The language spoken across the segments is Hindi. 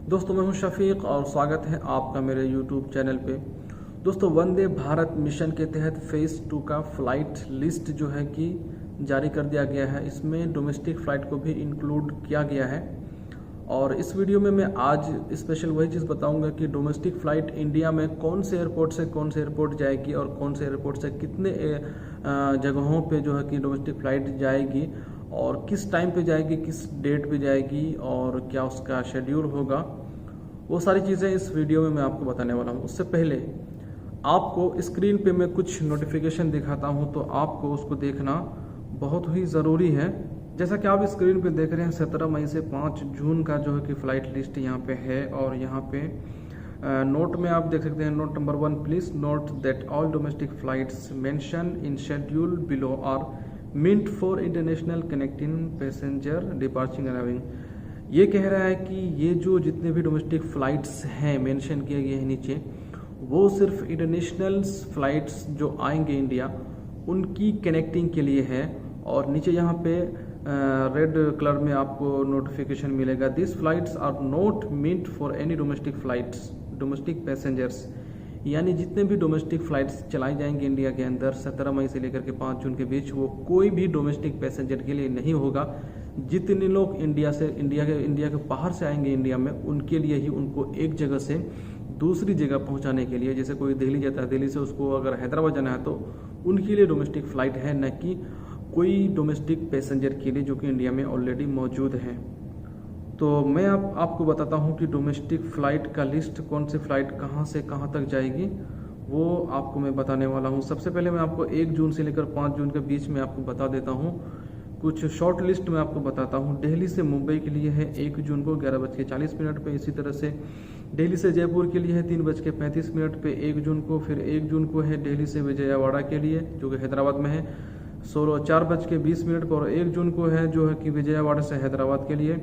दोस्तों मैं हूं शफीक और स्वागत है आपका मेरे YouTube चैनल पे। दोस्तों वंदे भारत मिशन के तहत फेज़ 2 का फ़्लाइट लिस्ट जो है कि जारी कर दिया गया है। इसमें डोमेस्टिक फ़्लाइट को भी इंक्लूड किया गया है और इस वीडियो में मैं आज स्पेशल वही चीज़ बताऊंगा कि डोमेस्टिक फ़्लाइट इंडिया में कौन से एयरपोर्ट से कौन से एयरपोर्ट जाएगी और कौन से एयरपोर्ट से कितने जगहों पे जो है कि डोमेस्टिक फ़्लाइट जाएगी और किस टाइम पे जाएगी, किस डेट पे जाएगी और क्या उसका शेड्यूल होगा, वो सारी चीज़ें इस वीडियो में मैं आपको बताने वाला हूँ। उससे पहले आपको स्क्रीन पे मैं कुछ नोटिफिकेशन दिखाता हूँ तो आपको उसको देखना बहुत ही ज़रूरी है। जैसा कि आप स्क्रीन पे देख रहे हैं 17 मई से 5 जून का जो है कि फ़्लाइट लिस्ट यहाँ पे है और यहाँ पे नोट में आप देख सकते हैं। Note number 1, please note that all domestic flights mention in schedule below are meant for international connecting passenger departuring arriving. ये कह रहा है कि ये जो जितने भी डोमेस्टिक फ़्लाइट्स हैं मेंशन किए गए हैं नीचे, वो सिर्फ इंटरनेशनल फ़्लाइट्स जो आएंगे इंडिया उनकी कनेक्टिंग के लिए है। और नीचे यहाँ पे रेड कलर में आपको नोटिफिकेशन मिलेगा, this flights are not meant for any domestic flights domestic passengers. यानी जितने भी डोमेस्टिक फ़्लाइट्स चलाई जाएंगी इंडिया के अंदर 17 मई से लेकर के 5 जून के बीच, वो कोई भी डोमेस्टिक पैसेंजर के लिए नहीं होगा। जितने लोग इंडिया के बाहर से आएंगे इंडिया में, उनके लिए ही उनको एक जगह से दूसरी जगह पहुंचाने के लिए, जैसे कोई दिल्ली जाता है, दिल्ली से उसको अगर हैदराबाद जाना है तो उनके लिए डोमेस्टिक फ़्लाइट है, न कि कोई डोमेस्टिक पैसेंजर के लिए जो कि इंडिया में ऑलरेडी मौजूद है। तो मैं आपको बताता हूं कि डोमेस्टिक फ़्लाइट का लिस्ट, कौन सी फ़्लाइट कहां से कहां तक जाएगी, वो आपको मैं बताने वाला हूं। सबसे पहले मैं आपको 1 जून से लेकर 5 जून के बीच में आपको बता देता हूं। कुछ शॉर्ट लिस्ट में आपको बताता हूं। दिल्ली से मुंबई के लिए है 1 जून को 11:40 पे। इसी तरह से दिल्ली से जयपुर के लिए है 3:35 पे 1 जून को। फिर 1 जून को है दिल्ली से विजयवाड़ा के लिए जो कि हैदराबाद में है 4:20 पर। और 1 जून को है जो है कि विजयवाड़ा से हैदराबाद के लिए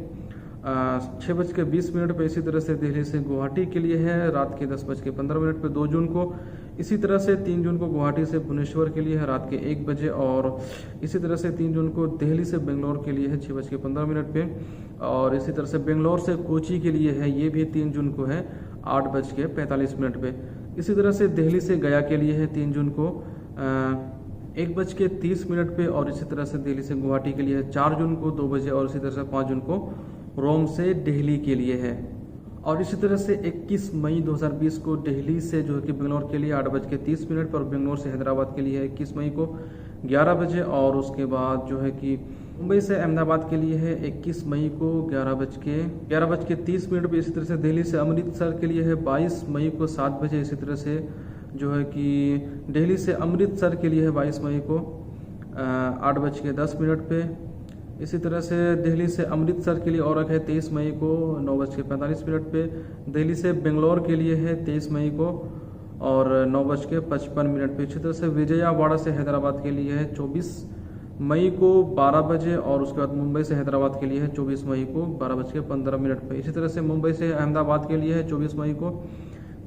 6:20 पे। इसी तरह से दिल्ली से गुवाहाटी के लिए है रात के 10:15 पे 2 जून को। इसी तरह से 3 जून को गुवाहाटी से भुवनेश्वर के लिए है रात के 1 बजे। और इसी तरह से 3 जून को दिल्ली से बेंगलोर के लिए है 6:15 पे। और इसी तरह से बेंगलोर से कोची के लिए है, ये भी 3 जून को है 8:45 पे। इसी तरह से दिल्ली से गया के लिए है 3 जून को 1:30 पे। और इसी तरह से दिल्ली से गुवाहाटी के लिए है 4 जून को 2 बजे। और इसी तरह से 5 जून को रोम से दिल्ली के लिए है। और इसी तरह से 21 मई 2020 को दिल्ली से जो है कि बेंगलोर के लिए 8:30 पर। बेंगलोर से हैदराबाद के लिए है 21 मई को 11 बजे। और उसके बाद जो है कि मुंबई से अहमदाबाद के लिए है 21 मई को 11:30 पे। इसी तरह से दिल्ली से अमृतसर के लिए है 22 मई को 7 बजे। इसी तरह से जो है कि दिल्ली से अमृतसर के लिए है 22 मई को 8:10 पे। इसी तरह से दिल्ली से अमृतसर के लिए और है 23 मई को 9:45 पे। दिल्ली से बेंगलोर के लिए है 23 मई को और 9:55 पे। इसी तरह से विजयवाड़ा से हैदराबाद के लिए है 24 मई को 12 बजे। और उसके बाद मुंबई से हैदराबाद के लिए है 24 मई को 12:15 पे। इसी तरह से मुंबई से अहमदाबाद के लिए है 24 मई को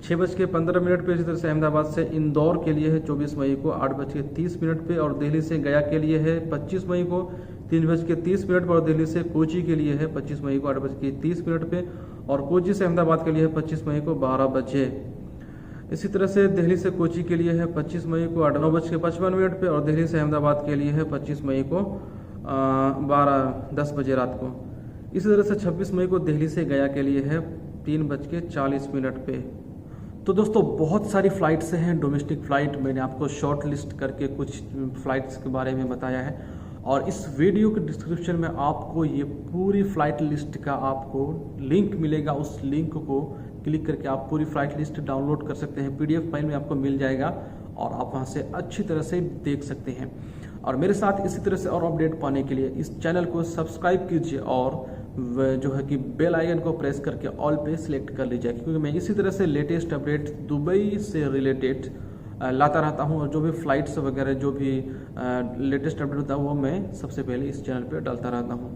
6:15 पे। इसी तरह से अहमदाबाद से इंदौर के लिए है 24 मई को 8:30 पे। और दिल्ली से गया के लिए है 25 मई को 3:30 पर। और दिल्ली से कोची के लिए है 25 मई को 8:30 पे। और कोची से अहमदाबाद के लिए है 25 मई को 12 बजे। इसी तरह से दिल्ली से कोची के लिए है 25 मई को 9:55 पे। और दिल्ली से अहमदाबाद के लिए है 25 मई को 10 बजे रात को। इसी तरह से 26 मई को दिल्ली से गया के लिए है 3:40 पे। तो दोस्तों बहुत सारी फ़्लाइट्स हैं डोमेस्टिक फ़्लाइट। मैंने आपको शॉर्ट लिस्ट करके कुछ फ़्लाइट्स के बारे में बताया है और इस वीडियो के डिस्क्रिप्शन में आपको ये पूरी फ़्लाइट लिस्ट का आपको लिंक मिलेगा। उस लिंक को क्लिक करके आप पूरी फ़्लाइट लिस्ट डाउनलोड कर सकते हैं। PDF फाइल में आपको मिल जाएगा और आप वहाँ से अच्छी तरह से देख सकते हैं। और मेरे साथ इसी तरह से और अपडेट पाने के लिए इस चैनल को सब्सक्राइब कीजिए और जो है कि बेल आइकन को प्रेस करके ऑल पे सिलेक्ट कर लीजिए, क्योंकि मैं इसी तरह से लेटेस्ट अपडेट दुबई से रिलेटेड लाता रहता हूं। और जो भी फ़्लाइट्स वगैरह जो भी लेटेस्ट अपडेट होता है वो मैं सबसे पहले इस चैनल पे डालता रहता हूं।